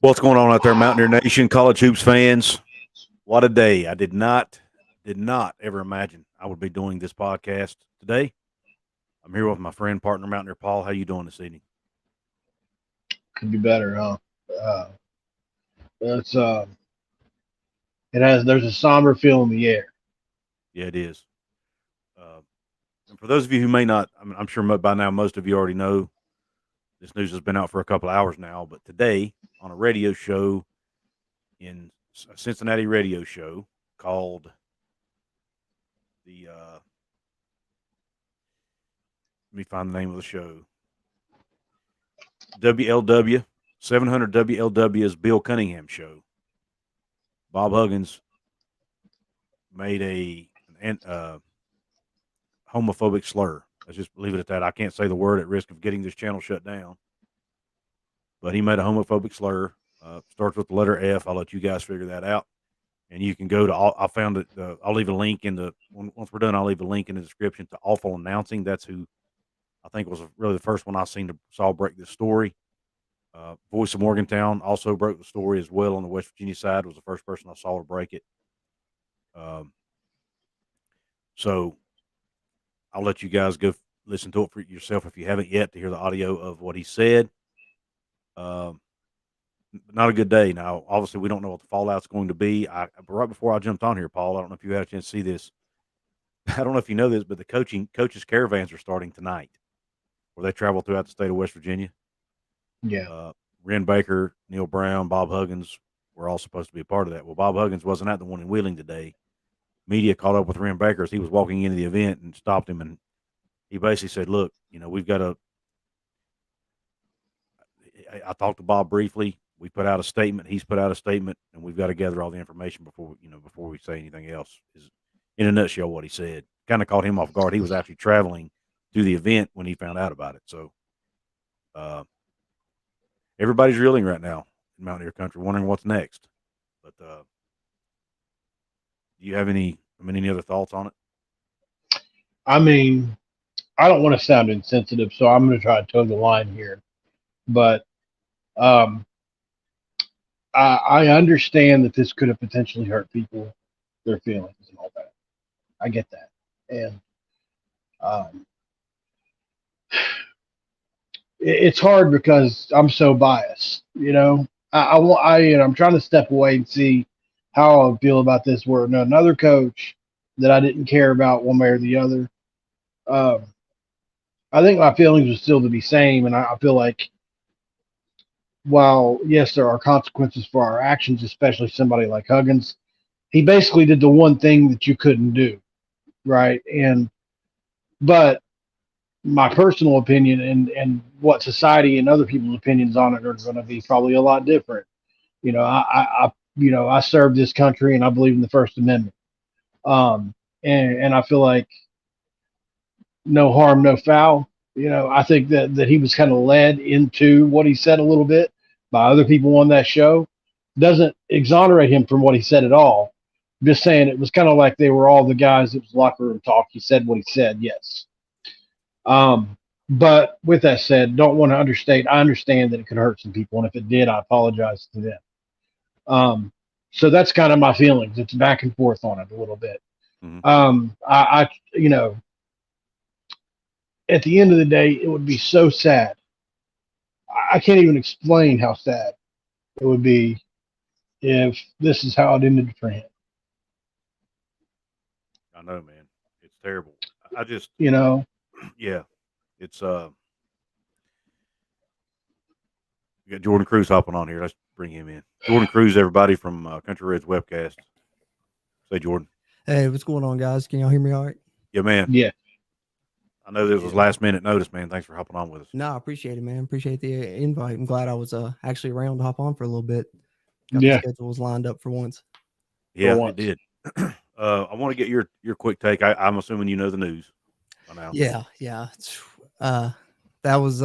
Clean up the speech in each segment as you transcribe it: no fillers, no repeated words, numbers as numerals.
What's going on out there, Mountaineer Nation, college hoops fans? What a day. I did not ever imagine I would be doing this podcast today. I'm here with my friend, partner, Mountaineer Paul. How you doing this evening? Could be better, huh? Uh, it's there's a somber feel in the air. Yeah, it is. Uh, and for those of you who may not, I'm sure by now most of you already know this news has been out for a couple of hours now, but today on a radio show in a Cincinnati radio show called the, let me find the name of the show. WLW 700 WLW's Bill Cunningham show. Bob Huggins made an homophobic slur. Let's just leave it at that. I can't say the word at risk of getting this channel shut down. But he made a homophobic slur. Starts with the letter F. I'll let you guys figure that out. And you can go to. I found it. I'll leave a link in the. Once we're done, I'll leave a link in the description to Awful Announcing. That's who I think was really the first one I saw break this story. Voice of Morgantown also broke the story as well on the West Virginia side. Was the first person I saw to break it. So I'll let you guys go listen to it for yourself if you haven't yet to hear the audio of what he said. Not a good day. Now, obviously, we don't know what the fallout's going to be. Right before I jumped on here, Paul, I don't know if you had a chance to see this. I don't know if you know this, but the coaches' caravans are starting tonight, where they travel throughout the state of West Virginia. Yeah. Ren Baker, Neil Brown, Bob Huggins were all supposed to be a part of that. Well, Bob Huggins wasn't at the one in Wheeling today. Media caught up with Ren Baker as he was walking into the event and stopped him, and he basically said, "Look, we've got to." I talked to Bob briefly. We put out a statement. He's put out a statement, and we've got to gather all the information before we say anything else. Is in a nutshell what he said. Kind of caught him off guard. He was actually traveling to the event when he found out about it. So, everybody's reeling right now in Mountaineer country, wondering what's next. But do you have any other thoughts on it? I mean, I don't want to sound insensitive, so I'm going to try to toe the line here. But um, I understand that this could have potentially hurt people, their feelings, and all that. I get that, and um, it's hard because I'm so biased. I'm trying to step away and see how I would feel about this. Where another coach that I didn't care about one way or the other. Um, I think my feelings would still be the same, and I feel like while yes, there are consequences for our actions, especially somebody like Huggins, he basically did the one thing that you couldn't do, right? But my personal opinion and what society and other people's opinions on it are going to be probably a lot different. I served this country and I believe in the First Amendment. And I feel like no harm, no foul. I think that he was kind of led into what he said a little bit by other people on that show. Doesn't exonerate him from what he said at all. I'm just saying it was kind of like they were all the guys. It was locker room talk. He said what he said. Yes. But with that said, don't want to understate. I understand that it could hurt some people, and if it did, I apologize to them. So that's kind of my feelings. It's back and forth on it a little bit. Mm-hmm. At the end of the day, it would be so sad. I can't even explain how sad it would be if this is how it ended for him. I know, man. It's terrible. I just, yeah, it's we got Jordan Couz hopping on here. Let's bring him in. Jordan Couz, everybody from Country Reds Webcast. Say, Jordan. Hey, what's going on, guys? Can y'all hear me all right? Yeah, man. Yeah. I know this was last minute notice, man. Thanks for hopping on with us. No, I appreciate it, man. Appreciate the invite. I'm glad I was actually around to hop on for a little bit. Got the schedules lined up for once. Yeah, it did. I want to get your quick take. I'm assuming you know the news by now. Yeah. That was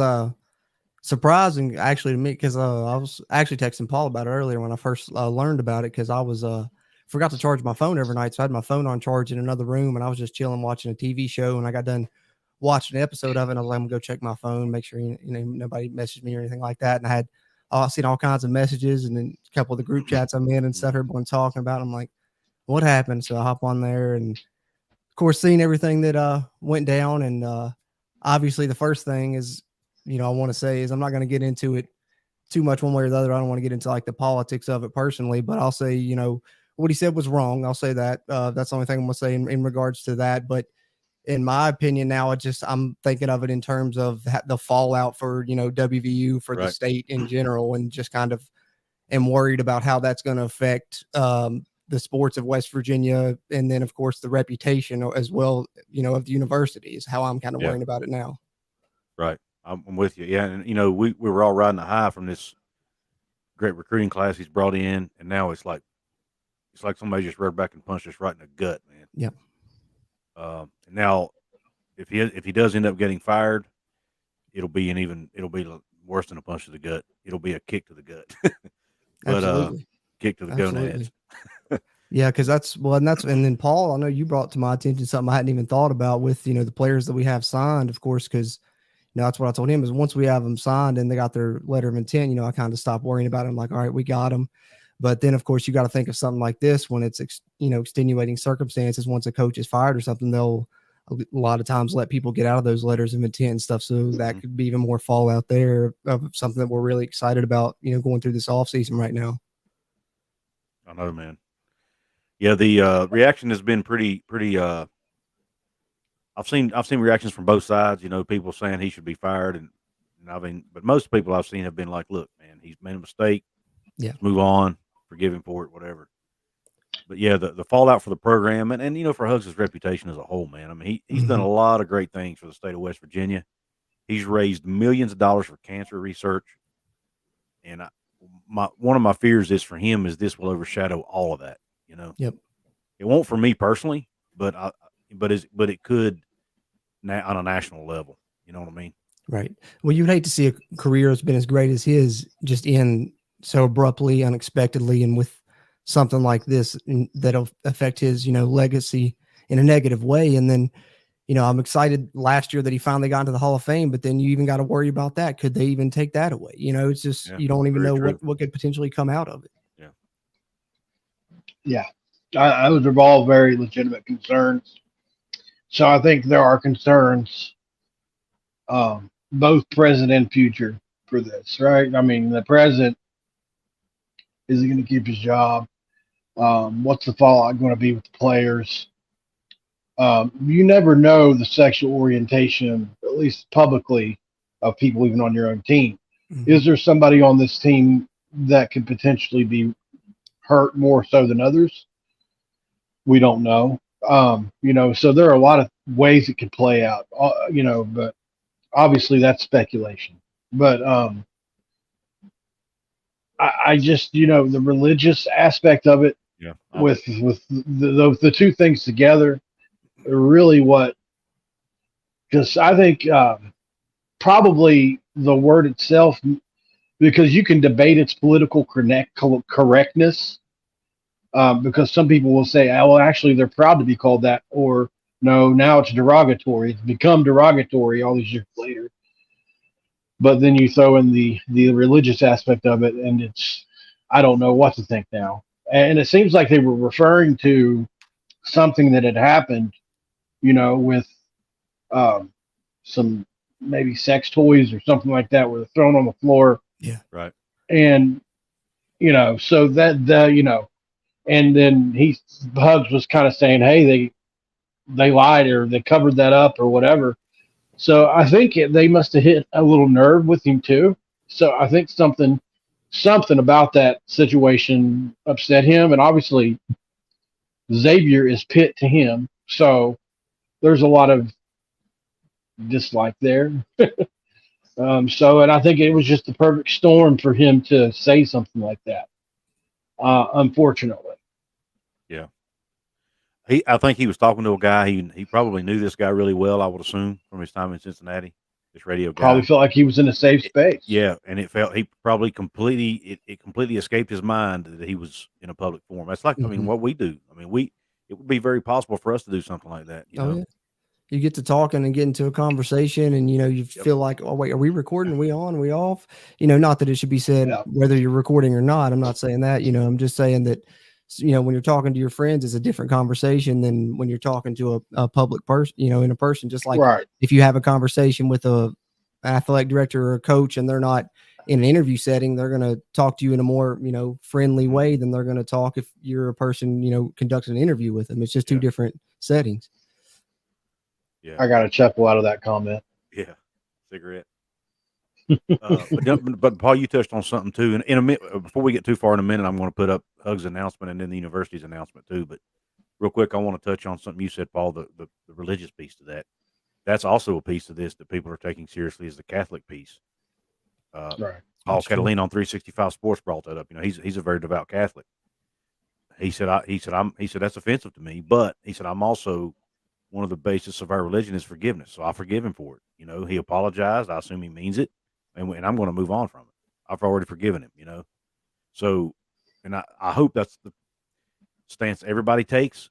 surprising actually to me because I was actually texting Paul about it earlier when I first learned about it because I was forgot to charge my phone every night, so I had my phone on charge in another room and I was just chilling watching a TV show and I got done watching an episode of it and I was like, I'm gonna go check my phone, make sure nobody messaged me or anything like that, and I had I've seen all kinds of messages, and then a couple of the group chats I'm in and stuff, everyone talking about it. I'm like, what happened? So I hop on there, and of course, seeing everything that went down. And obviously the first thing is, I want to say is I'm not going to get into it too much one way or the other. I don't want to get into like the politics of it personally, but I'll say, what he said was wrong. I'll say that. That's the only thing I'm going to say in regards to that. But in my opinion, now I'm thinking of it in terms of the fallout for, WVU, for the state in general, and just kind of am worried about how that's going to affect the sports of West Virginia. And then of course the reputation as well, of the university is how I'm kind of worrying about it now. Right. I'm with you. Yeah. And we were all riding the high from this great recruiting class he's brought in. And now it's like somebody just reared back and punched us right in the gut, man. Yeah. And now if he does end up getting fired, it'll be worse than a punch to the gut. It'll be a kick to the gut. But Absolutely. Kick to the gonads. Yeah, because and then Paul, I know you brought to my attention something I hadn't even thought about with the players that we have signed, of course, because that's what I told him is once we have them signed and they got their letter of intent, I kind of stopped worrying about it. I'm like, all right, we got them. But then of course you got to think of something like this when it's extenuating circumstances. Once a coach is fired or something, they'll a lot of times let people get out of those letters of intent and stuff. So that could be even more fallout there of something that we're really excited about, going through this offseason right now. I know, man. Yeah, the reaction has been pretty. I've seen reactions from both sides. People saying he should be fired, and but most people I've seen have been like, "Look, man, he's made a mistake. Yeah, let's move on, forgive him for it, whatever." But yeah, the fallout for the program and for Huggins' reputation as a whole, man. I mean, he's done a lot of great things for the state of West Virginia. He's raised millions of dollars for cancer research, and one of my fears is for him is this will overshadow all of that. Yep. It won't for me personally, but it could on a national level. You know what I mean? Right. Well, you'd hate to see a career that's been as great as his just end so abruptly, unexpectedly, and with something like this that'll affect his, legacy in a negative way. And then, I'm excited last year that he finally got into the Hall of Fame, but then you even got to worry about that. Could they even take that away? It's just, you don't even know what could potentially come out of it. Yeah. Yeah. Those are all very legitimate concerns. So I think there are concerns, both present and future for this, right? I mean, the president, is he going to keep his job? What's the fallout going to be with the players? You never know the sexual orientation, at least publicly, of people even on your own team. Mm-hmm. Is there somebody on this team that could potentially be hurt more so than others? We don't know. So there are a lot of ways it could play out, but obviously that's speculation. But I just, the religious aspect of it, with the two things together, are really what, because I think probably the word itself, because you can debate its political correctness, because some people will say, oh, well, actually, they're proud to be called that, or no, now it's derogatory. It's become derogatory all these years later. But then you throw in the religious aspect of it, and I don't know what to think now. And it seems like they were referring to something that had happened, with some maybe sex toys or something like that were thrown on the floor. Yeah. Right. And, so that, and then Hugs was kind of saying, hey, they lied or they covered that up or whatever. So I think they must have hit a little nerve with him too. So I think something about that situation upset him. And obviously Xavier is Pitt to him. So there's a lot of dislike there. And I think it was just the perfect storm for him to say something like that. Unfortunately. Yeah. I think he was talking to a guy. He probably knew this guy really well, I would assume, from his time in Cincinnati. This radio guy probably felt like he was in a safe space. Yeah, and it felt he probably completely escaped his mind that he was in a public forum. That's like, I mean, what we do. I mean, it would be very possible for us to do something like that. You know? Yeah. You get to talking and get into a conversation, and you Yep. feel like, oh wait, are we recording? Are we on? Are we off? Not that it should be said whether you're recording or not. I'm not saying that. I'm just saying that when you're talking to your friends, it's a different conversation than when you're talking to a public person. In a person, just like if you have a conversation with an athletic director or a coach, and they're not in an interview setting, they're going to talk to you in a more friendly way than they're going to talk if you're a person conducting an interview with them. It's just two different settings. Yeah, I got a chuckle out of that comment. Yeah, cigarette. But Paul, you touched on something too. And in a minute, before we get too far in a minute, I'm going to put up Hugg's announcement and then the university's announcement too. But real quick, I want to touch on something you said, Paul, the religious piece to that. That's also a piece of this that people are taking seriously, is the Catholic piece. Right. Paul Catalina on 365 Sports brought that up. He's a very devout Catholic. He said that's offensive to me, but he said I'm also, one of the basis of our religion is forgiveness. So I forgive him for it. He apologized. I assume he means it, and I'm going to move on from it. I've already forgiven him. So, and I hope that's the stance everybody takes.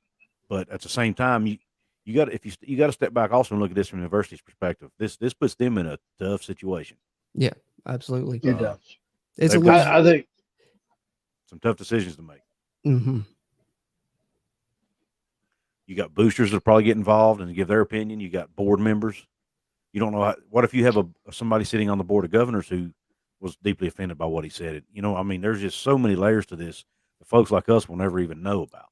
But at the same time, you got to step back also and look at this from the university's perspective. This puts them in a tough situation. Yeah, absolutely. It does. It's I think some tough decisions to make. Mm-hmm. You got boosters that probably get involved and give their opinion. You got board members. You don't know what if you have somebody sitting on the board of governors who was deeply offended by what he said. There's just so many layers to this that folks like us will never even know about.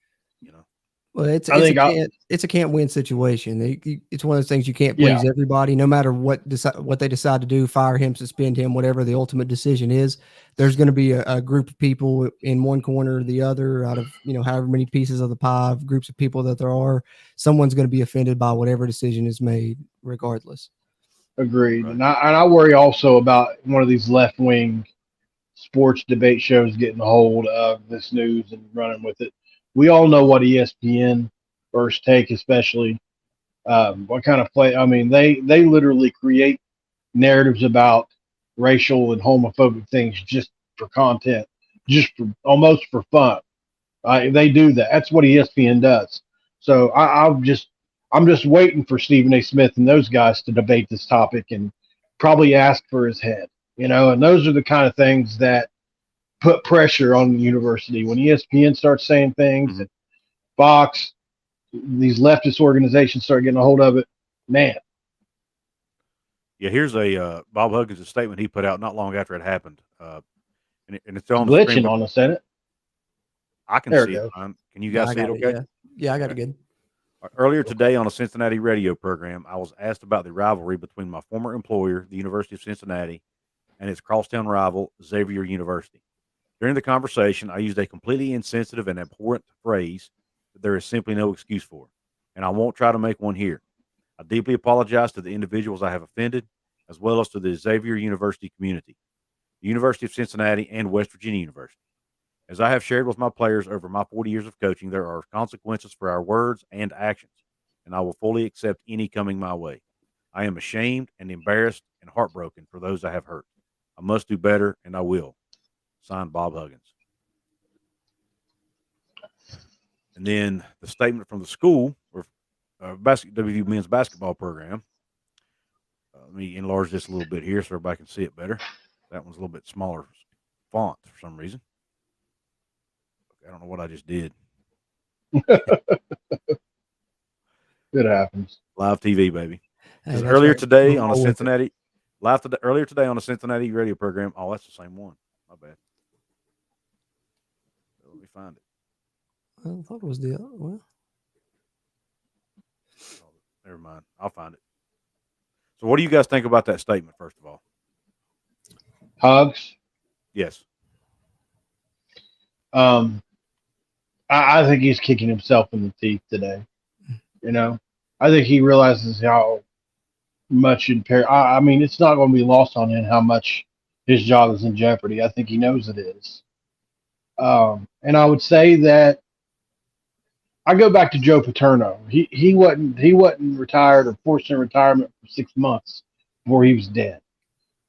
Well, it's a can't win situation. It's one of those things you can't please everybody, no matter what they decide to do. Fire him, suspend him, whatever the ultimate decision is. There's going to be a group of people in one corner or the other out of however many pieces of the pie of groups of people that there are. Someone's going to be offended by whatever decision is made, regardless. Agreed. Right. And I worry also about one of these left wing sports debate shows getting a hold of this news and running with it. We all know what ESPN, First Take especially, what kind of play. They literally create narratives about racial and homophobic things just for content, almost for fun. They do that. That's what ESPN does. So I'm just waiting for Stephen A. Smith and those guys to debate this topic and probably ask for his head. And those are the kind of things that put pressure on the university. When ESPN starts saying things, and Fox, these leftist organizations start getting a hold of it, man. Yeah, here's a Bob Huggins' statement he put out not long after it happened, and it's on glitching the screen. On us, isn't it? I can see it. Can you guys see it? Okay. Yeah, I got it good. Earlier today on a Cincinnati radio program, I was asked about the rivalry between my former employer, the University of Cincinnati, and its crosstown rival, Xavier University. During the conversation, I used a completely insensitive and abhorrent phrase that there is simply no excuse for, and I won't try to make one here. I deeply apologize to the individuals I have offended, as well as to the Xavier University community, the University of Cincinnati, and West Virginia University. As I have shared with my players over my 40 years of coaching, there are consequences for our words and actions, and I will fully accept any coming my way. I am ashamed and embarrassed and heartbroken for those I have hurt. I must do better, and I will. Signed, Bob Huggins. And then the statement from the school, or WVU men's basketball program. Let me enlarge this a little bit here so everybody can see it better. That one's a little bit smaller font for some reason. I don't know what I just did. It happens. Live TV, baby. Hey, earlier today on a Cincinnati radio program. Oh, that's the same one. My bad. Let me find it. I thought it was the other one. Oh, never mind. I'll find it. So what do you guys think about that statement, first of all? Hugs? Yes. I think he's kicking himself in the teeth today. I think he realizes how much it's not going to be lost on him how much his job is in jeopardy. I think he knows it is. And I would say that I go back to Joe Paterno. He wasn't retired or forced in retirement for 6 months before he was dead.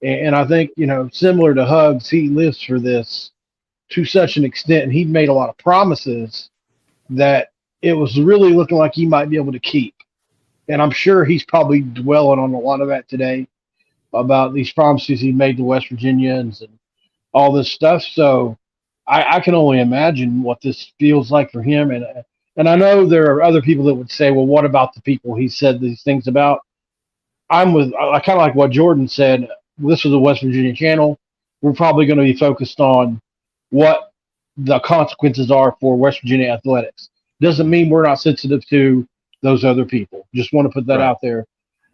And I think, similar to Hugs, he lives for this to such an extent, and he'd made a lot of promises that it was really looking like he might be able to keep. And I'm sure he's probably dwelling on a lot of that today about these promises he made to West Virginians and all this stuff. So I can only imagine what this feels like for him. And I know there are other people that would say, well, what about the people he said these things about? I kind of like what Jordan said. This is a West Virginia channel. We're probably going to be focused on what the consequences are for West Virginia athletics. Doesn't mean we're not sensitive to those other people. Just want to put that Right. out there.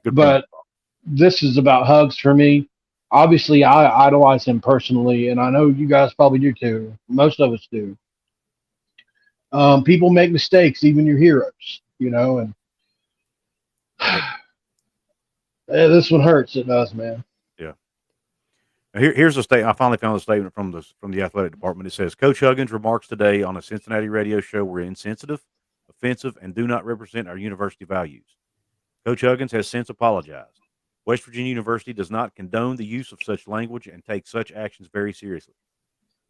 Good But point. this is about Hugs for me. Obviously, I idolize him personally, and I know you guys probably do too. Most of us do. People make mistakes, even your heroes, and this one hurts. It does, man. Yeah. Now here's a statement. I finally found a statement from the athletic department. It says Coach Huggins' remarks today on a Cincinnati radio show were insensitive, offensive, and do not represent our university values. Coach Huggins has since apologized. West Virginia University does not condone the use of such language and takes such actions very seriously.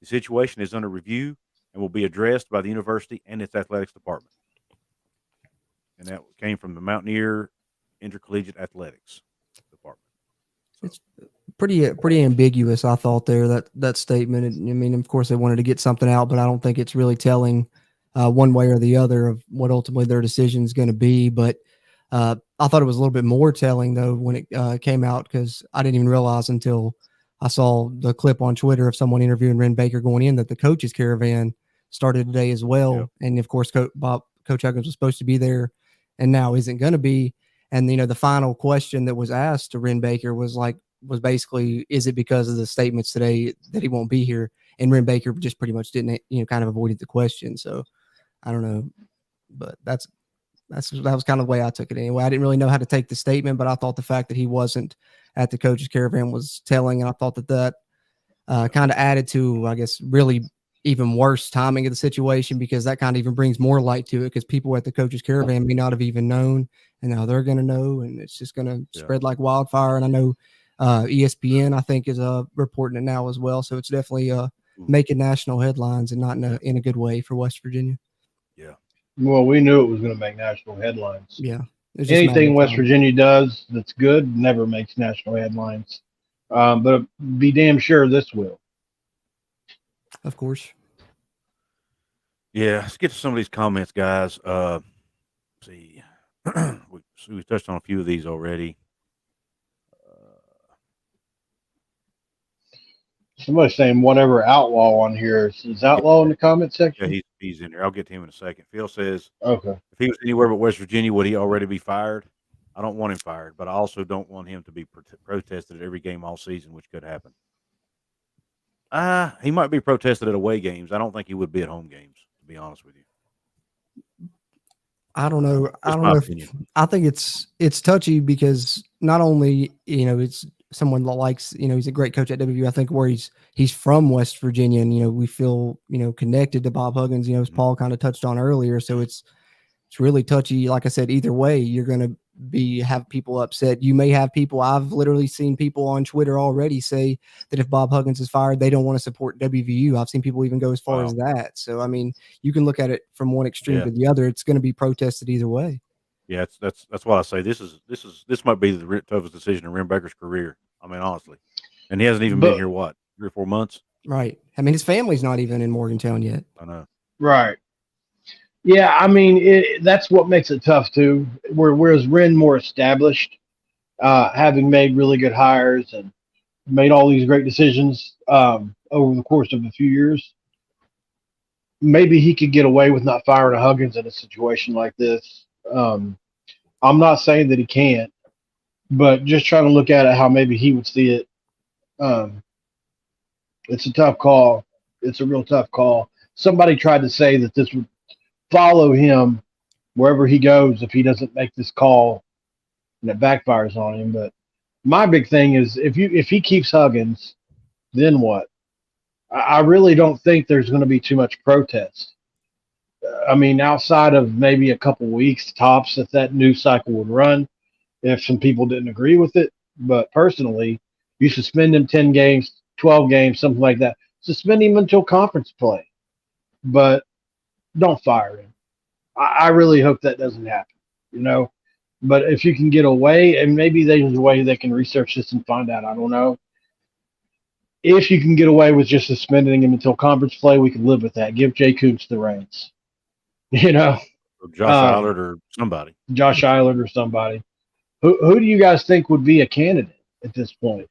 The situation is under review and will be addressed by the university and its athletics department. And that came from the Mountaineer Intercollegiate Athletics Department. So, It's pretty ambiguous, I thought there, that statement. I mean, of course they wanted to get something out, but I don't think it's really telling one way or the other of what ultimately their decision is going to be. But I thought it was a little bit more telling though when it came out, because I didn't even realize until I saw the clip on Twitter of someone interviewing Ren Baker going in that the coaches caravan started today as well. Yep. And of course, Coach Huggins was supposed to be there and now isn't going to be. And, the final question that was asked to Ren Baker was basically, is it because of the statements today that he won't be here? And Ren Baker just pretty much didn't, kind of avoided the question. So I don't know, but that was kind of the way I took it anyway. I didn't really know how to take the statement, but I thought the fact that he wasn't at the coaches caravan was telling. And I thought that kind of added to, I guess, really even worse timing of the situation, because that kind of even brings more light to it, because people at the coaches caravan may not have even known, and now they're going to know, and it's just going to spread like wildfire. And I know ESPN, I think, is reporting it now as well. So it's definitely making national headlines, and not in a good way for West Virginia. Yeah. Well, we knew it was going to make national headlines. Yeah. Anything West Virginia does that's good never makes national headlines. But be damn sure this will. Of course. Yeah. Let's get to some of these comments, guys. Let's see. we touched on a few of these already. Somebody's saying whatever outlaw on here. Is outlaw in the comment section? Yeah, he's in there. I'll get to him in a second. Phil says, okay, if he was anywhere but West Virginia, would he already be fired? I don't want him fired, but I also don't want him to be protested at every game all season, which could happen. He might be protested at away games. I don't think he would be at home games, to be honest with you. I don't know. That's my opinion. I think it's touchy, because not only, it's someone that likes, he's a great coach at WVU. I think where he's from West Virginia, and, we feel, connected to Bob Huggins, as Paul kind of touched on earlier. So it's really touchy. Like I said, either way, you're going to have people upset. You may have people, I've literally seen people on Twitter already say that if Bob Huggins is fired, they don't want to support WVU. I've seen people even go as far as that. So, I mean, you can look at it from one extreme to the other. It's going to be protested either way. Yeah, that's why I say this might be the toughest decision in Ren Baker's career. I mean, honestly, and he hasn't even been here 3 or 4 months. Right. I mean, his family's not even in Morgantown yet. I know. Right. Yeah, I mean, that's what makes it tough too. Whereas Ren more established, having made really good hires and made all these great decisions over the course of a few years, maybe he could get away with not firing a Huggins in a situation like this. I'm not saying that he can't, but just trying to look at it how maybe he would see it. It's a tough call. It's a real tough call. Somebody tried to say that this would follow him wherever he goes if he doesn't make this call and it backfires on him. But my big thing is if he keeps Huggins, then what? I really don't think there's going to be too much protest. I mean, outside of maybe a couple weeks tops, that news cycle would run if some people didn't agree with it. But personally, you suspend him 10 games, 12 games, something like that. Suspend him until conference play. But don't fire him. I really hope that doesn't happen. But if you can get away, and maybe there's a way they can research this and find out. I don't know. If you can get away with just suspending him until conference play, we can live with that. Give Jay Coots the reins. You know, Or Josh Eilert or somebody. Josh Eilert or somebody. Who do you guys think would be a candidate at this point?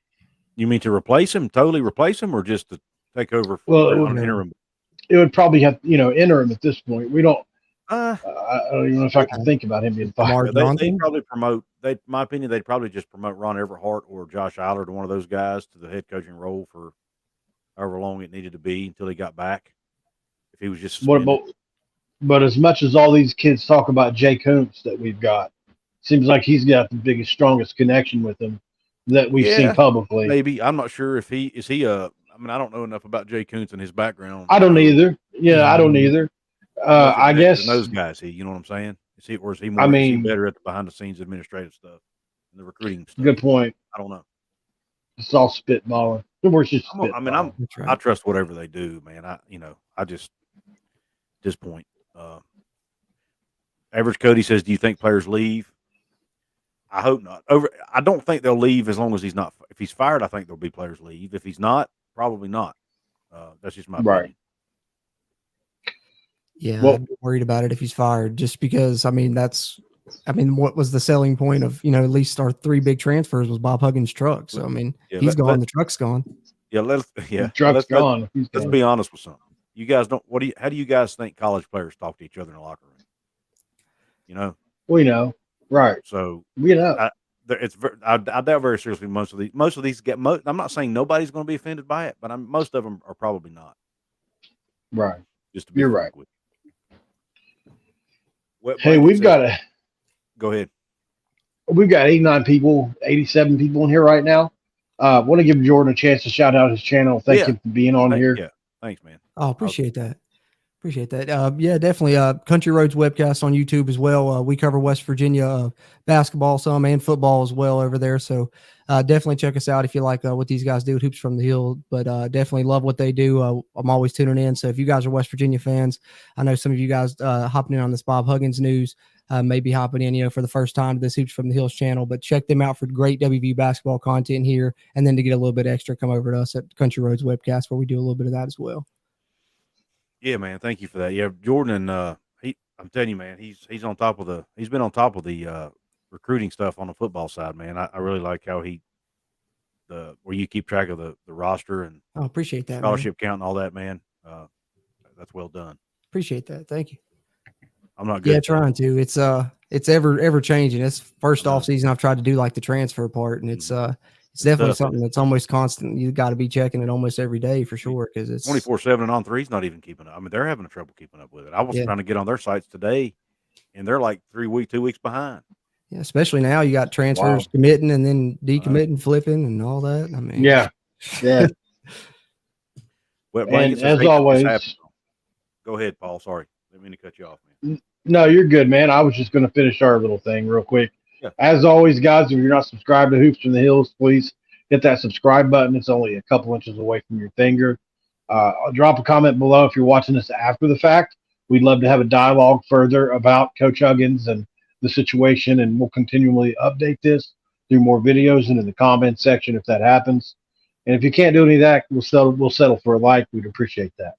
You mean to replace him, totally replace him, or just to take over Well, on an interim? It would probably have, interim at this point. We don't. Uh, I don't even know if I can think about him being fired. They probably promote. My opinion, they'd probably just promote Ron Everhart or Josh Eilert or one of those guys to the head coaching role for however long it needed to be until he got back. If he was just suspended. But as much as all these kids talk about Jay Coontz that we've got, seems like he's got the biggest, strongest connection with him that we've seen publicly. Maybe. I'm not sure if he is. I mean, I don't know enough about Jay Coontz and his background. I don't either. Yeah, I don't either. I guess those guys. You know what I'm saying? Is he more? I mean, is he better at the behind the scenes administrative stuff, and the recruiting stuff? Good point. I don't know. It's all spitballing. I trust whatever they do, man. I just at this point. Average Cody says, "Do you think players leave?" I hope not. I don't think they'll leave as long as he's not. If he's fired, I think there'll be players leave. If he's not, probably not. That's just my opinion. Yeah, I'm worried about it if he's fired, just because. What was the selling point of at least our 3 big transfers was Bob Huggins' truck. So he's gone. The truck's gone. Yeah, the truck's gone. Let's be honest with something. You guys don't. How do you guys think college players talk to each other in the locker room? We know, right? So we know. I doubt very seriously most of these get. I'm not saying nobody's going to be offended by it, but most of them are probably not. Right. Just to be right. With you. Hey, Go ahead. We've got 89 people, 87 people in here right now. Want to give Jordan a chance to shout out his channel. Thank him for being on here. Yeah, thanks, man. Oh, appreciate that. Yeah, definitely. Country Roads webcast on YouTube as well. We cover West Virginia basketball some and football as well over there. So definitely check us out if you like what these guys do at Hoops from the Hill. But definitely love what they do. I'm always tuning in. So if you guys are West Virginia fans, I know some of you guys hopping in on this Bob Huggins news, maybe hopping in, for the first time to this Hoops from the Hills channel. But check them out for great WV basketball content here. And then to get a little bit extra, come over to us at Country Roads webcast where we do a little bit of that as well. Yeah, man. Thank you for that. Yeah, Jordan, I'm telling you, man, he's been on top of the recruiting stuff on the football side, man. I really like how where you keep track of the roster and appreciate that scholarship count and all that, man. That's well done. Appreciate that. Thank you. I'm not good. Yeah, trying to. It's ever changing. It's first off season I've tried to do like the transfer part, and it's definitely something that's almost constant. You got to be checking it almost every day for sure, because it's 24/7 and on 3's not even keeping up. I mean, they're having trouble keeping up with it. I was trying to get on their sites today, and they're like 2 weeks behind. Yeah, especially now you got transfers committing and then decommitting, flipping, and all that. I mean, yeah. And as always, go ahead, Paul. Sorry, didn't mean to cut you off, man. No, you're good, man. I was just going to finish our little thing real quick. Yeah. As always, guys, if you're not subscribed to Hoops from the Hills, please hit that subscribe button. It's only a couple inches away from your finger. Drop a comment below if you're watching this after the fact. We'd love to have a dialogue further about Coach Huggins and the situation, and we'll continually update this through more videos and in the comment section if that happens. And if you can't do any of that, we'll settle for a like. We'd appreciate that.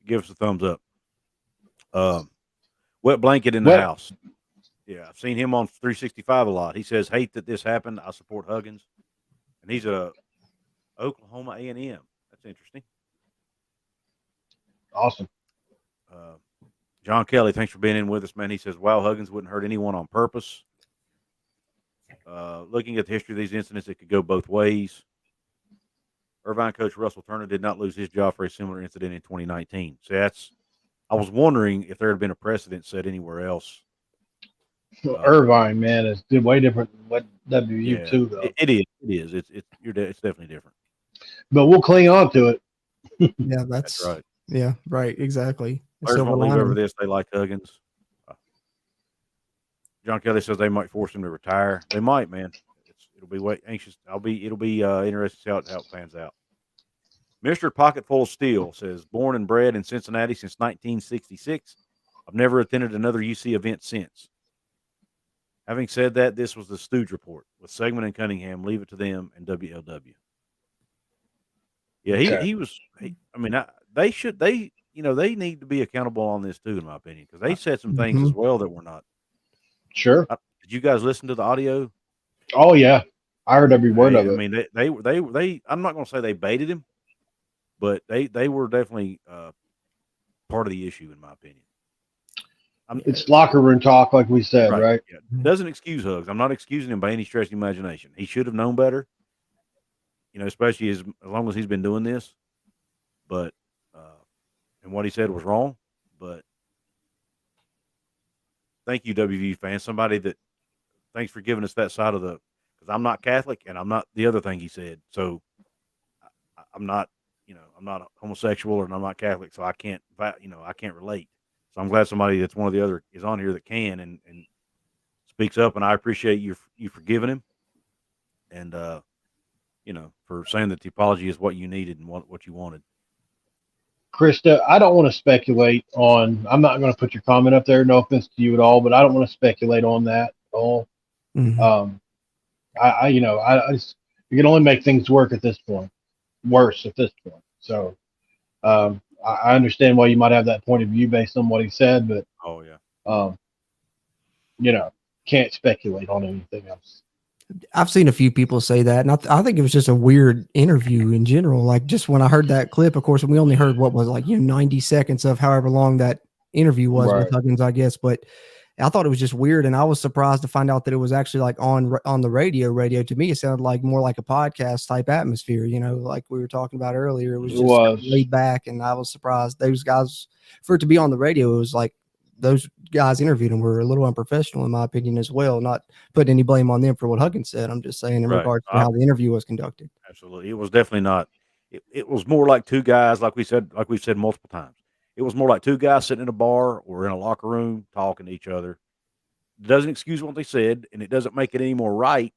Give us a thumbs up. Wet blanket in the house. Yeah, I've seen him on 365 a lot. He says, "Hate that this happened. I support Huggins," and he's a Oklahoma A&M. That's interesting. Awesome. John Kelly, thanks for being in with us, man. He says, "Wow, Huggins wouldn't hurt anyone on purpose." Looking at the history of these incidents, it could go both ways. Irvine coach Russell Turner did not lose his job for a similar incident in 2019. So I was wondering if there had been a precedent set anywhere else. Irvine, man, is way different than what WU too, though. It is. It's definitely different. But we'll cling on to it. Yeah, that's right. Yeah, right. Exactly. Players won't leave over this. They like Huggins. John Kelly says they might force him to retire. They might, man. It'll be anxious. It'll be interesting to see how it pans out. Mr. Pocket Full of Steel says, born and bred in Cincinnati since 1966. I've never attended another UC event since. Having said that, this was the Stooge report with Segman and Cunningham. Leave it to them and WLW. Yeah, Okay. he was. I mean, they should. They need to be accountable on this too, in my opinion, because they said some things as well that were not. Sure. Did you guys listen to the audio? Oh yeah, I heard every word of I it. mean, they. I'm not going to say they baited him, but they were definitely part of the issue, in my opinion. It's locker room talk, like we said, right? Yeah. Doesn't excuse Hugs. I'm not excusing him by any stretch of the imagination. He should have known better, especially as long as he's been doing this. But and what he said was wrong. But thank you, WVU fans. Somebody that thanks for giving us that side of the, because I'm not Catholic and I'm not the other thing he said. So I'm not, I'm not homosexual and I'm not Catholic, so I can't, I can't relate. So I'm glad somebody that's one of the other is on here that can and speaks up, and I appreciate you forgiving him, and for saying that the apology is what you needed and what you wanted. Krista, I don't want to speculate on. I'm not going to put your comment up there. No offense to you at all, but I don't want to speculate on that at all. Mm-hmm. I just, you can only make things work at this point, worse at this point. So I understand why you might have that point of view based on what he said, but oh yeah, can't speculate on anything else. I've seen a few people say that, and I think it was just a weird interview in general. Like, just when I heard that clip, of course, we only heard what was 90 seconds of however long that interview was with Huggins, I guess. But I thought it was just weird, and I was surprised to find out that it was actually like on the radio. To me, it sounded like more like a podcast type atmosphere. Like we were talking about earlier. It was just laid back, and I was surprised those guys, for it to be on the radio, it was like those guys interviewed him were a little unprofessional, in my opinion, as well. Not putting any blame on them for what Huggins said. I'm just saying in regards to how the interview was conducted. Absolutely. It was definitely not. It was more like two guys, like we've said multiple times. It was more like two guys sitting in a bar or in a locker room talking to each other. It doesn't excuse what they said, and it doesn't make it any more right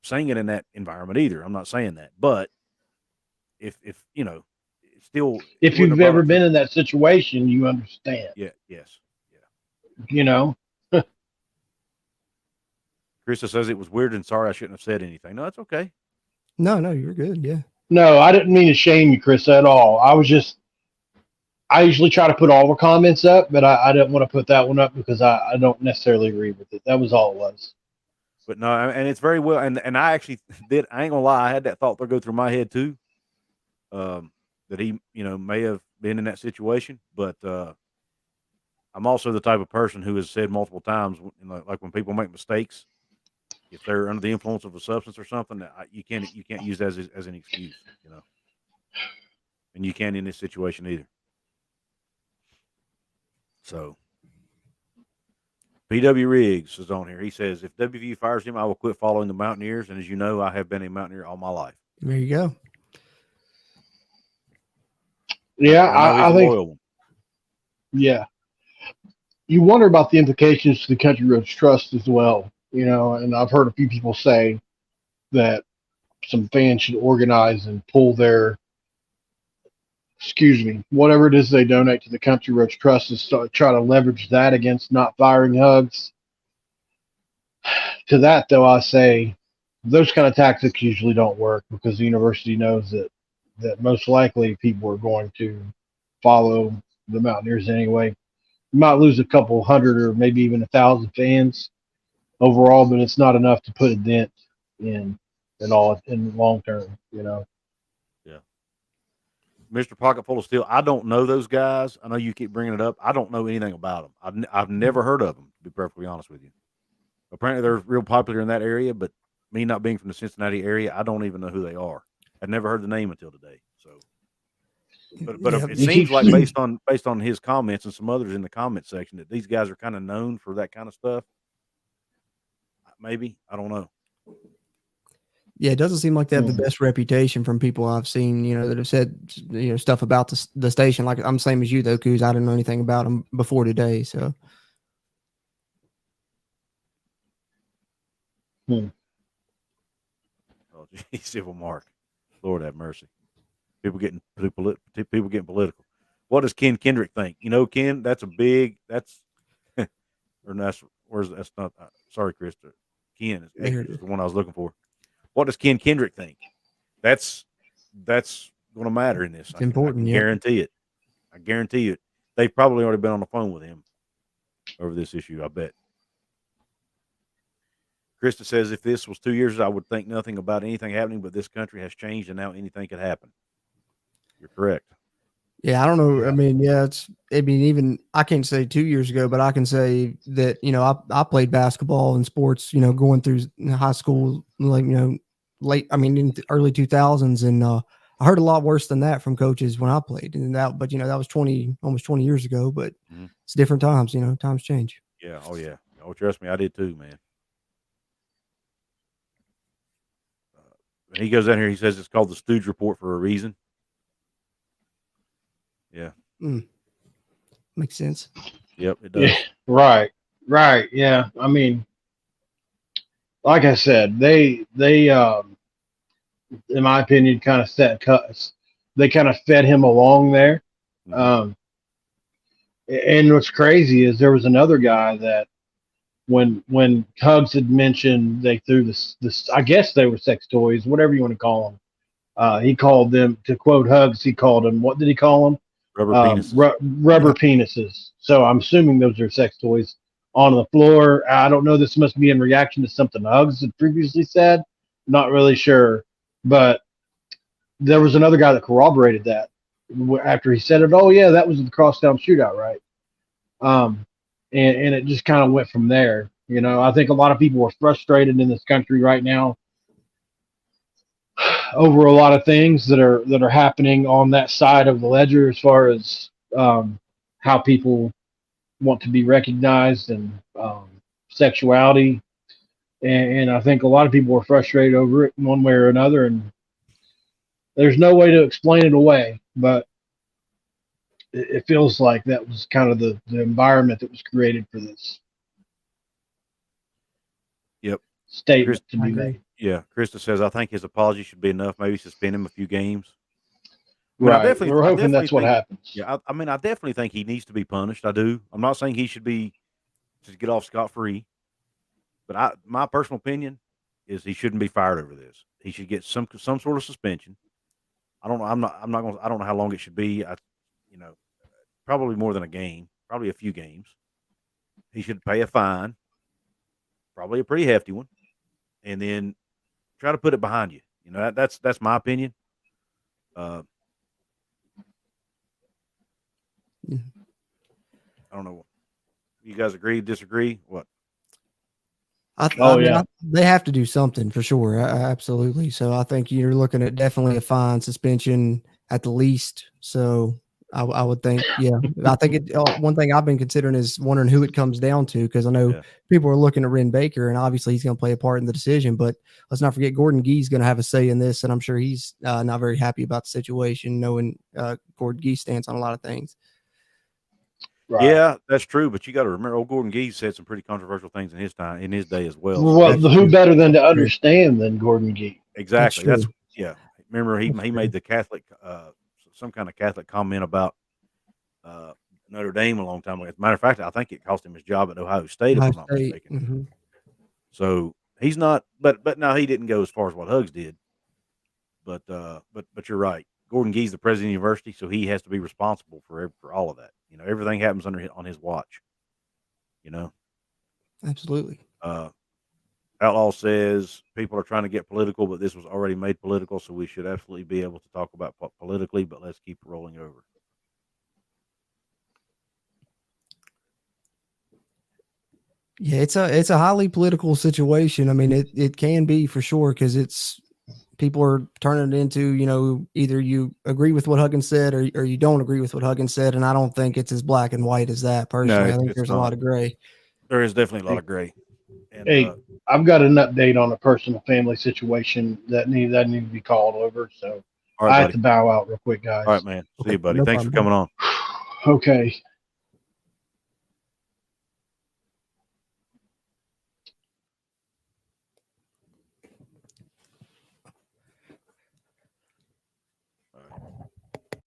saying it in that environment either. I'm not saying that. But if still, if you've ever been in that situation, you understand. Yeah. Yes. Krista says it was weird and sorry I shouldn't have said anything. No, that's okay. No, you're good. Yeah. No, I didn't mean to shame you, Krista, at all. I usually try to put all the comments up, but I didn't want to put that one up because I don't necessarily agree with it. That was all it was. But no, and it's very well. And I actually did. I ain't gonna lie. I had that thought go through my head too. That he, may have been in that situation, but I'm also the type of person who has said multiple times, like when people make mistakes, if they're under the influence of a substance or something, you can't use that as an excuse, and you can't in this situation either. So, PW Riggs is on here. He says, if WVU fires him, I will quit following the Mountaineers. And as you know, I have been a Mountaineer all my life. There you go. Yeah, I think. Yeah. You wonder about the implications to the Country Roads Trust as well, and I've heard a few people say that some fans should organize and pull whatever it is they donate to the Country Roads Trust and try to leverage that against not firing Hugs. To that, though, I say those kind of tactics usually don't work because the university knows that most likely people are going to follow the Mountaineers anyway. You might lose a couple hundred or maybe even 1,000 fans overall, but it's not enough to put a dent in the long term, Yeah. Mr. Pocket Full of Steel, I don't know those guys. I know you keep bringing it up. I don't know anything about them. I've never heard of them, to be perfectly honest with you. Apparently they're real popular in that area, but me not being from the Cincinnati area, I don't even know who they are. I'd never heard the name until today. So, but it seems like based on his comments and some others in the comment section that these guys are kind of known for that kind of stuff. Maybe, I don't know. Yeah, it doesn't seem like they have the best reputation from people I've seen, that have said, stuff about the station. Like, I'm the same as you, though, Couz. I didn't know anything about them before today, so. Oh, geez, civil Mark. Lord have mercy. People getting political. What does Ken Kendrick think? Ken, that's or that's where's that's not sorry, Chris. Ken There it is is. the one I was looking for. What does Ken Kendrick think? That's going to matter in this. It's important. I can Yeah. guarantee it. I guarantee it. They've probably already been on the phone with him over this issue. I bet. Krista says, if this was 2 years, I would think nothing about anything happening, but this country has changed, and now anything could happen. You're correct. Yeah, I don't know. Yeah. I mean, even I can't say 2 years ago, but I can say that, I played basketball and sports, going through high school, like, in the early 2000s. And I heard a lot worse than that from coaches when I played. And that was almost 20 years ago, but it's different times, times change. Yeah. Oh, yeah. Oh, trust me, I did too, man. And he goes down here, he says it's called the Stooge Report for a reason. Yeah. Makes sense. Yep, it does. Yeah, right. Yeah. I mean, like I said, they in my opinion, kind of they kind of fed him along there. Mhm. And what's crazy is there was another guy that when Hugs had mentioned they threw this, I guess they were sex toys, whatever you want to call them. He called them, to quote Hugs, he called them, what did he call them? Rubber penises. Rubber penises. So I'm assuming those are sex toys on the floor. I don't know. This must be in reaction to something Hugs had previously said. Not really sure, but there was another guy that corroborated that after he said it. Oh yeah, that was the crosstown shootout, right? And it just kind of went from there. I think a lot of people are frustrated in this country right now over a lot of things that are happening on that side of the ledger, as far as how people want to be recognized and sexuality, and I think a lot of people are frustrated over it in one way or another, and there's no way to explain it away, but it feels like that was kind of the environment that was created for this Yep. statement Chris, to be made. yeah. Krista says, I think his apology should be enough. Maybe suspend him a few games. Right. We're I hoping definitely that's what think, happens. yeah, I mean, I definitely think he needs to be punished. I do. I'm not saying he should be just get off scot free, but my personal opinion is he shouldn't be fired over this. He should get some sort of suspension. I don't know. I'm not going to, I don't know how long it should be. Probably more than a game, probably a few games. He should pay a fine, probably a pretty hefty one, and then try to put it behind you. That's my opinion. I don't know. You guys agree, disagree? What? They have to do something for sure. Absolutely. So I think you're looking at definitely a fine, suspension at the least. So I would think, yeah, I think one thing I've been considering is wondering who it comes down to, because I know people are looking at Ren Baker, and obviously he's going to play a part in the decision. But let's not forget Gordon Gee's going to have a say in this, and I'm sure he's not very happy about the situation, knowing Gordon Gee's stance on a lot of things. Right. Yeah, that's true. But you got to remember, old Gordon Gee said some pretty controversial things in his day as well. Well, who better than to understand than Gordon Gee? Exactly. That's Remember, he made the Catholic, some kind of Catholic comment about Notre Dame a long time ago. As a matter of fact, I think it cost him his job at Ohio State, if I'm not mistaken. Mm-hmm. So he's not, but no, he didn't go as far as what Hugs did. But you're right. Gordon Gee's the president of the university, so he has to be responsible for all of that. Everything happens on his watch. Absolutely. Outlaw says people are trying to get political, but this was already made political, so we should absolutely be able to talk about politically, but let's keep rolling over. Yeah, it's a highly political situation. I mean, it can be for sure, because people are turning it into, either you agree with what Huggins said or you don't agree with what Huggins said, and I don't think it's as black and white as that. Personally, I think there's a lot of gray. There is definitely a lot of gray. And, hey, I've got an update on a personal family situation that need to be called over. So right, I have to bow out real quick, guys. All right, man. See you, buddy. Thanks for coming on. Okay.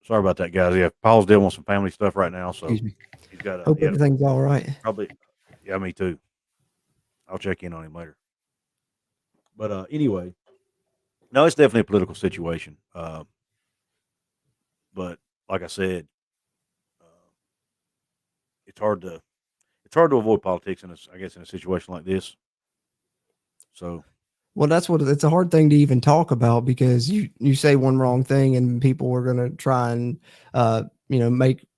Sorry about that, guys. Yeah, Paul's dealing with some family stuff right now, so Excuse me. he's got. Hope everything's all right. Probably. Yeah, me too. I'll check in on him later. But anyway, no, it's definitely a political situation. But like I said, uh, it's hard to avoid politics in I guess in a situation like this. So Well, that's what it's a hard thing to even talk about because you say one wrong thing and people are gonna try and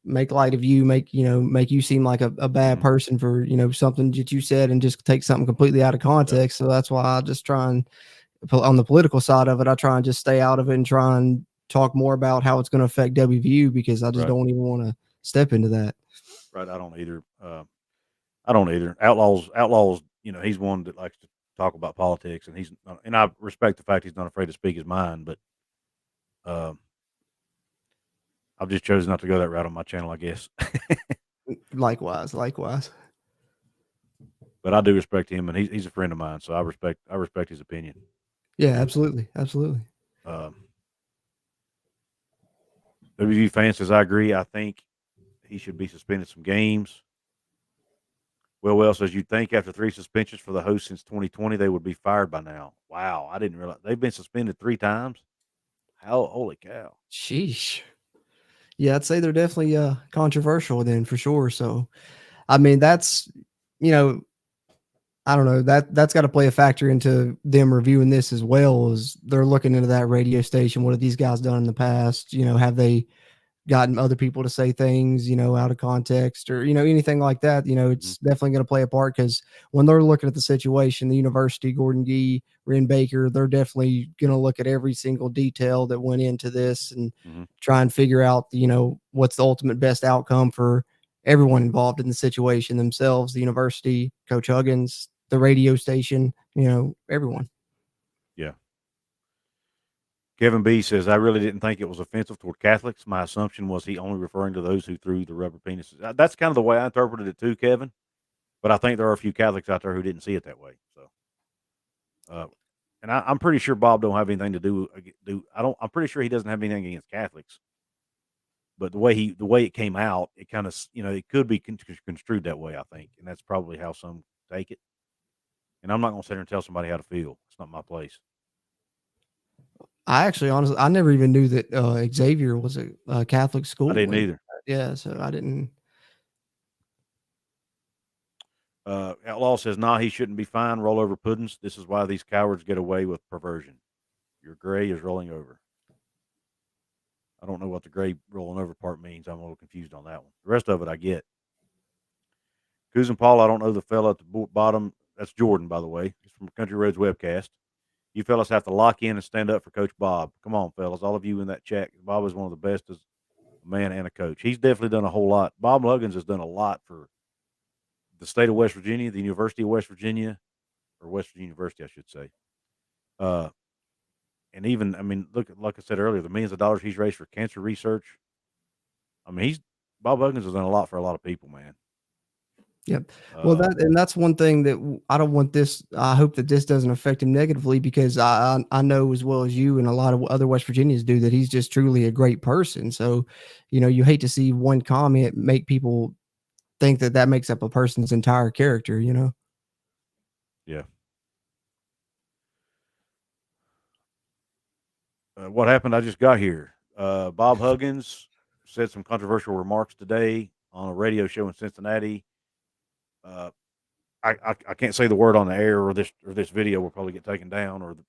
make light of you, make you seem like a bad Mhm. person for something that you said and just take something completely out of Yep. context. So that's why I just try and on the political side of it, I try and just stay out of it and try and talk more about how it's going to affect WVU because I just Right. don't even want to step into that. Right. I don't either. I don't either. Outlaws. He's one that likes to talk about politics, and and I respect the fact he's not afraid to speak his mind. But um, I've just chosen not to go that route on my channel, I guess. Likewise. But I do respect him, and he's a friend of mine, so I respect his opinion. Yeah, absolutely. WVU fan says, I agree. I think he should be suspended some games. Well says, you'd think after 3 suspensions for the host since 2020, they would be fired by now. Wow, I didn't realize they've been suspended 3 times. Holy cow. Sheesh. Yeah, I'd say they're definitely controversial then for sure. So, I mean, that's I don't know, that's got to play a factor into them reviewing this as well. As they're looking into that radio station. What have these guys done in the past? Have they gotten other people to say things, out of context or, anything like that? It's definitely going to play a part because when they're looking at the situation, the university, Gordon Gee, Ren Baker, they're definitely going to look at every single detail that went into this and try and figure out, what's the ultimate best outcome for everyone involved in the situation themselves, the university, Coach Huggins, the radio station, everyone. Yeah. Kevin B says, I really didn't think it was offensive toward Catholics. My assumption was he only referring to those who threw the rubber penises. That's kind of the way I interpreted it too, Kevin. But I think there are a few Catholics out there who didn't see it that way. So, and I'm pretty sure Bob don't have anything to do. I'm pretty sure he doesn't have anything against Catholics. But the way it came out, it kind of it could be construed that way. I think, and that's probably how some take it. And I'm not going to sit here and tell somebody how to feel. It's not my place. I actually, honestly, I never even knew that Xavier was a Catholic school. I didn't either. Yeah, so I didn't. Outlaw says, nah, he shouldn't be fined. Roll over puddings. This is why these cowards get away with perversion. Your gray is rolling over. I don't know what the gray rolling over part means. I'm a little confused on that one. The rest of it I get. Couz Paul, I don't know the fella at the bottom. That's Jordan, by the way. He's from Country Roads Webcast. You fellas have to lock in and stand up for Coach Bob. Come on, fellas. All of you in that chat. Bob is one of the best as a man and a coach. He's definitely done a whole lot. Bob Huggins has done a lot for the state of West Virginia, the University of West Virginia, or West Virginia University, I should say. And even, I mean, look, like I said earlier, the millions of dollars he's raised for cancer research. I mean, Bob Huggins has done a lot for a lot of people, man. Yep. Well, that's one thing that I don't want this. I hope that this doesn't affect him negatively because I know as well as you and a lot of other West Virginians do that he's just truly a great person. So, you hate to see one comment make people think that makes up a person's entire character. Yeah. What happened? I just got here. Bob Huggins said some controversial remarks today on a radio show in Cincinnati. I can't say the word on the air, or this video will probably get taken down.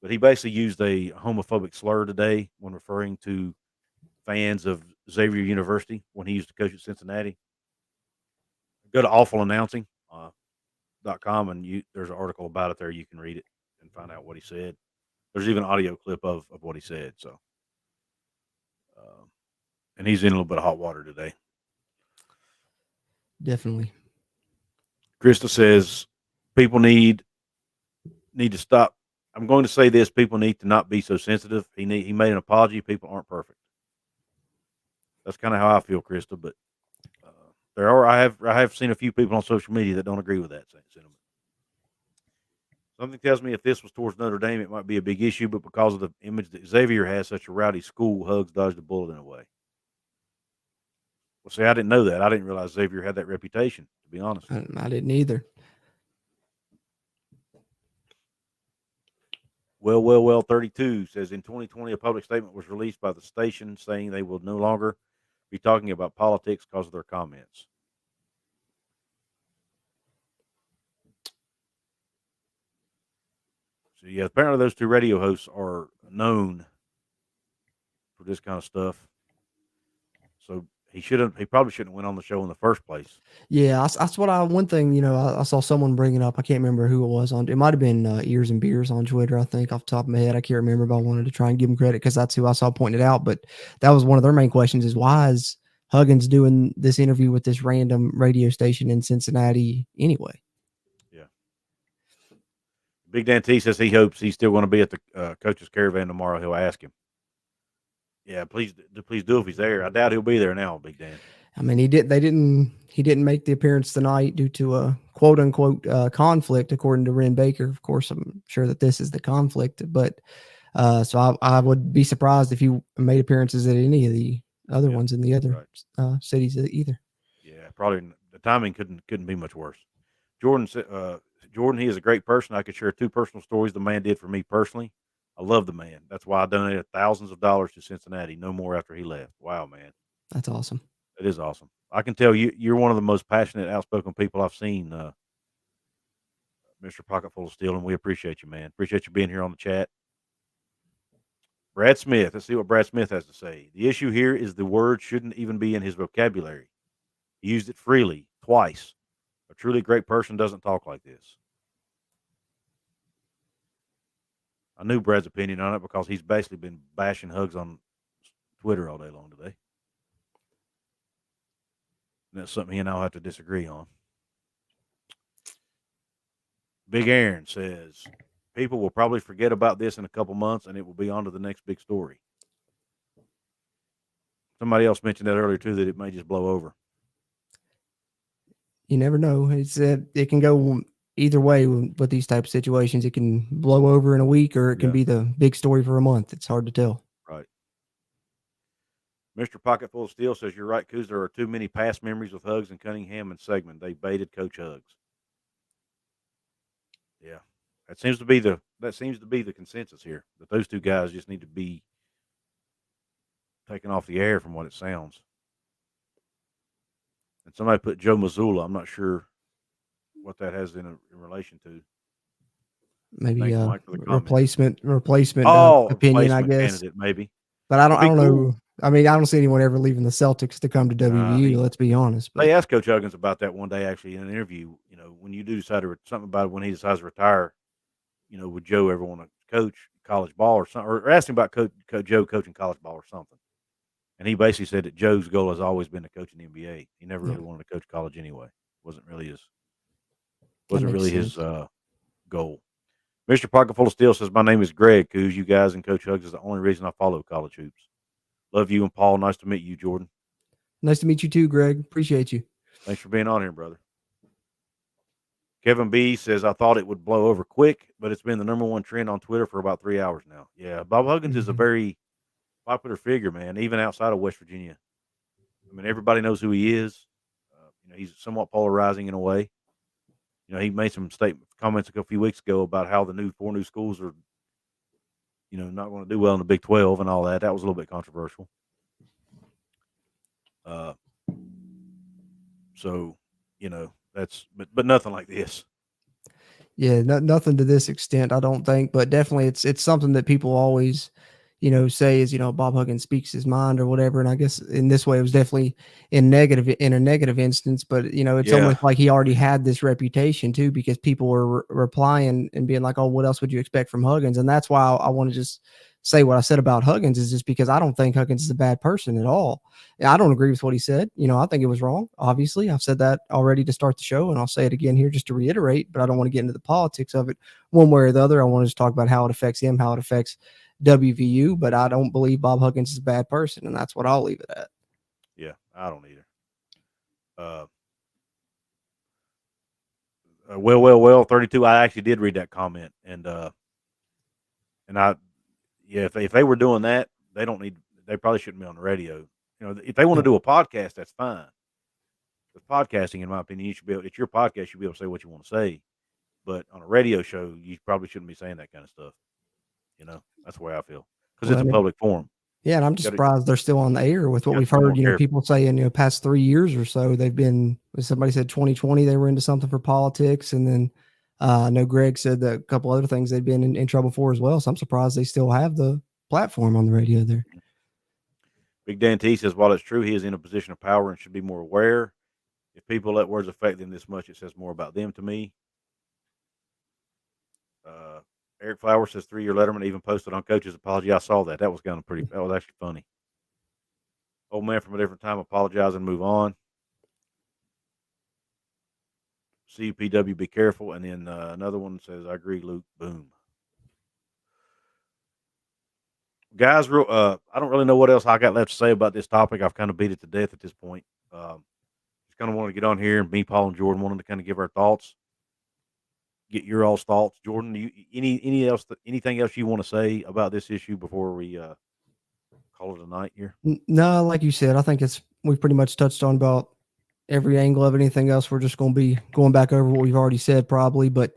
But he basically used a homophobic slur today when referring to fans of Xavier University when he used to coach at Cincinnati. Go to awfulannouncing.com and there's an article about it there. You can read it and find out what he said. There's even an audio clip of what he said. So, and he's in a little bit of hot water today. Definitely. Krista says people need to stop. I'm going to say this: people need to not be so sensitive. He made an apology. People aren't perfect. That's kind of how I feel, Krista. But I have seen a few people on social media that don't agree with that sentiment. Something tells me if this was towards Notre Dame, it might be a big issue, but because of the image that Xavier has, such a rowdy school, Hugs dodged a bullet in a way. Well, see, I didn't know that. I didn't realize Xavier had that reputation, to be honest. I didn't either. Well, 32 says in 2020, a public statement was released by the station saying they will no longer be talking about politics because of their comments. So, yeah, apparently those two radio hosts are known for this kind of stuff. So he probably shouldn't have went on the show in the first place. Yeah, that's what one thing, I saw someone bring it up. I can't remember who it was on. It might have been Ears and Beers on Twitter, I think, off the top of my head. I can't remember, but I wanted to try and give him credit because that's who I saw pointed out. But that was one of their main questions is why is Huggins doing this interview with this random radio station in Cincinnati anyway? Yeah. Big Dan T says he hopes he's still going to be at the coach's caravan tomorrow. He'll ask him. Yeah, please do if he's there. I doubt he'll be there now, Big Dan. I mean, he didn't make the appearance tonight due to a quote unquote conflict, according to Ren Baker. Of course, I'm sure that this is the conflict, but so I would be surprised if he made appearances at any of the other ones in the other cities either. Yeah, probably the timing couldn't be much worse. Jordan, he is a great person. I could share 2 personal stories the man did for me personally. I love the man. That's why I donated thousands of dollars to Cincinnati. No more after he left. Wow, man. That's awesome. It is awesome. I can tell you're one of the most passionate, outspoken people I've seen, Mr. Pocketful of Steel, and we appreciate you, man. Appreciate you being here on the chat. Brad Smith. Let's see what Brad Smith has to say. The issue here is the word shouldn't even be in his vocabulary. He used it freely, twice. A truly great person doesn't talk like this. I knew Brad's opinion on it because he's basically been bashing Hugs on Twitter all day long today. And that's something he and I'll have to disagree on. Big Aaron says, people will probably forget about this in a couple months and it will be on to the next big story. Somebody else mentioned that earlier, too, that it may just blow over. You never know. It can go either way with these type of situations. It can blow over in a week or it can be the big story for a month. It's hard to tell. Right. Mr. Pocketful of Steel says, you're right, Couz. There are too many past memories with Hugs and Cunningham and Segman. They baited Coach Hugs. Yeah. That seems to be the consensus here, that those two guys just need to be taken off the air from what it sounds. And somebody put Joe Mazzulla. I'm not sure what that has in relation to. Maybe Mike, replacement opinion, I guess. Candidate, maybe. But I don't know. I mean, I don't see anyone ever leaving the Celtics to come to WVU. Let's be honest. But they asked Coach Huggins about that one day, actually, in an interview. You know, when you do decide to something about when he decides to retire, you know, would Joe ever want to coach college ball or something? Or asked him about Joe coaching college ball or something. And he basically said that Joe's goal has always been to coach in the NBA. He never really wanted to coach college anyway. Wasn't really his goal. Mr. Pocketful of Steel says, my name is Greg, Couz. You guys and Coach Hugs is the only reason I follow college hoops. Love you and Paul. Nice to meet you, Jordan. Nice to meet you too, Greg. Appreciate you. Thanks for being on here, brother. Kevin B says, I thought it would blow over quick, but it's been the number one trend on Twitter for about 3 hours now. Yeah, Bob Huggins is a very popular figure, man, even outside of West Virginia. I mean, everybody knows who he is. You know, he's somewhat polarizing in a way. You know, he made some comments a few weeks ago about how the 4 new schools are, you know, not going to do well in the Big 12 and all that. That was a little bit controversial. So, you know, but nothing like this. Yeah, nothing to this extent, I don't think, but definitely it's something that people always, you know, say is, you know, Bob Huggins speaks his mind or whatever. And I guess in this way, it was definitely in a negative instance, but you know, it's almost like he already had this reputation too, because people were replying and being like, oh, what else would you expect from Huggins? And that's why I want to just say what I said about Huggins is just because I don't think Huggins is a bad person at all. I don't agree with what he said. You know, I think it was wrong. Obviously, I've said that already to start the show, and I'll say it again here just to reiterate, but I don't want to get into the politics of it one way or the other. I want to just talk about how it affects him, how it affects WVU, but I don't believe Bob Huggins is a bad person, and that's what I'll leave it at. Yeah, I don't either. Well, 32. I actually did read that comment, and if they were doing that, they probably shouldn't be on the radio. You know, if they want to do a podcast, that's fine. With podcasting, in my opinion, it's your podcast, you should be able to say what you want to say. But on a radio show, you probably shouldn't be saying that kind of stuff. That's the way I feel because it's a Well, public forum. yeah, and I'm just Gotta- surprised they're still on the air with what gotta we've be more heard. careful. People saying, past 3 years or so, they've been. Somebody said 2020 they were into something for politics, and then I know Greg said that a couple other things they've been in trouble for as well. So I'm surprised they still have the platform on the radio there. Big Dan T says, while it's true he is in a position of power and should be more aware, if people let words affect them this much, it says more about them to me. Eric Flowers says 3-year Letterman even posted on Coach's apology. I saw that. That was that was actually funny. Old man from a different time, apologize and move on. CPW, be careful. And then another one says, I agree, Luke. Boom. Guys, I don't really know what else I got left to say about this topic. I've kind of beat it to death at this point. Just kind of wanted to get on here, and me, Paul, and Jordan wanted to kind of give our thoughts. Get your all's thoughts, Jordan. Anything else you want to say about this issue before we call it a night here? No, like you said, I think we've pretty much touched on about every angle of anything else. We're just going to be going back over what we've already said, probably. But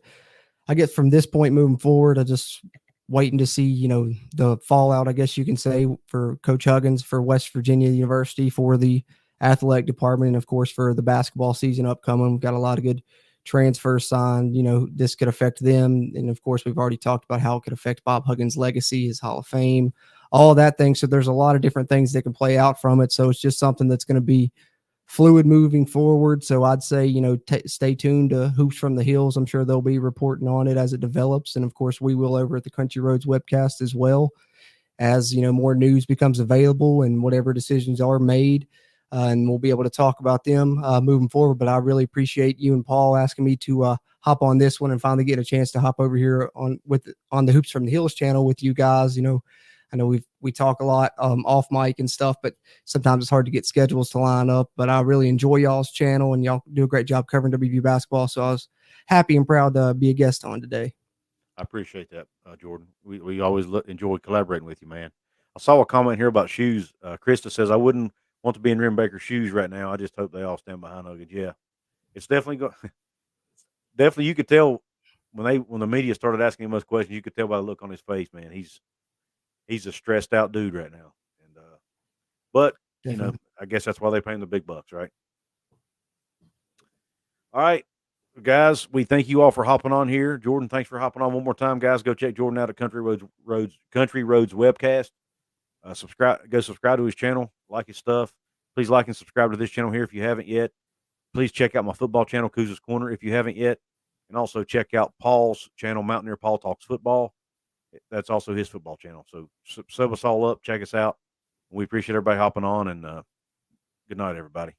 I guess from this point moving forward, I just waiting to see, the fallout, I guess you can say, for Coach Huggins, for West Virginia University, for the athletic department, and of course for the basketball season upcoming. We've got a lot of good transfers signed. This could affect them, and of course we've already talked about how it could affect Bob Huggins' legacy, his Hall of Fame, all of that thing. So there's a lot of different things that can play out from it. So it's just something that's going to be fluid moving forward. So I'd say, stay tuned to Hoops from the Hills. I'm sure they'll be reporting on it as it develops. And of course we will over at the Country Roads webcast as well, as, more news becomes available and whatever decisions are made. And we'll be able to talk about them moving forward. But I really appreciate you and Paul asking me to hop on this one and finally get a chance to hop over here on the Hoops from the Hills channel with you guys. I know we talk a lot off mic and stuff, but sometimes it's hard to get schedules to line up. But I really enjoy y'all's channel, and y'all do a great job covering WVU basketball. So I was happy and proud to be a guest on today. I appreciate that, Jordan. We always enjoy collaborating with you, man. I saw a comment here about shoes. Krista says, I wouldn't want to be in Rimbaker's shoes right now. I just hope they all stand behind Huggins. Yeah, it's definitely definitely. You could tell when the media started asking him those questions, you could tell by the look on his face, man. He's a stressed out dude right now. And but Definitely. I guess that's why they pay him the big bucks, right? All right, guys, we thank you all for hopping on here. Jordan, thanks for hopping on one more time, guys. Go check Jordan out at Country Roads webcast. Go subscribe to his channel, like his stuff. Please like and subscribe to this channel here if you haven't yet. Please check out my football channel, Couz's Corner, if you haven't yet. And also check out Paul's channel, Mountaineer Paul Talks Football. That's also his football channel. So sub us all up, check us out. We appreciate everybody hopping on, and good night, everybody.